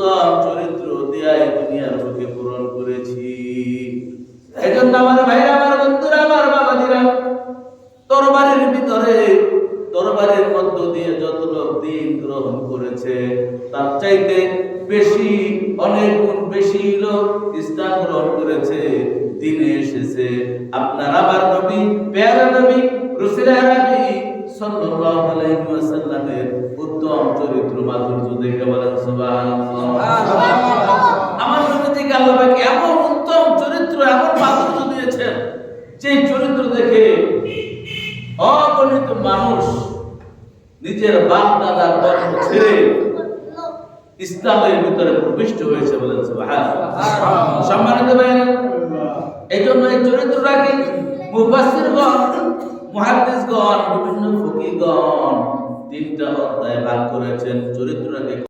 উত্তম চরিত্র দিয়ে দুনিয়ার বুকে পূরণ করেছি। এজন্য আমার ভাইরা, আমার বন্ধুরা, আমার বাবাজিরা, তরবারির ভিতরে, তরবারির মধ্য দিয়ে যত লোক দিন গ্রহণ করেছে তার চাইতে বেশি, অনেক গুণ বেশি লোক ইসলাম গ্রহণ করেছে, দিনে এসেছে আপনার আমার নবী, প্যারা নবী, রাসূল আরবি সাল্লাল্লাহু আলাইহি ওয়াসাল্লামের উত্তম চরিত্র মাধুর্য দেখে বলেন সুবহানাল্লাহ। আমার নবী থেকে আল্লাহ পাক এমন উত্তম চরিত্র, এমন মাধুর্য দিয়েছেন, যে চরিত্র দেখে অগণিত মানুষ নিজের বাপ দাদার ধর্ম ছেড়ে ইসলামের ভিতরে প্রবিষ্ট হয়েছে বলেন সুবহানাল্লাহ। সম্মানিত ভাইরা, এইজন্য এই চরিত্রটাকে মুফাসসিরগণ, মুহাদ্দিসগণ, বিভিন্ন ফকিহগণ তিনটা অধ্যায়ে ভাগ করেছেন চরিত্রটাকে।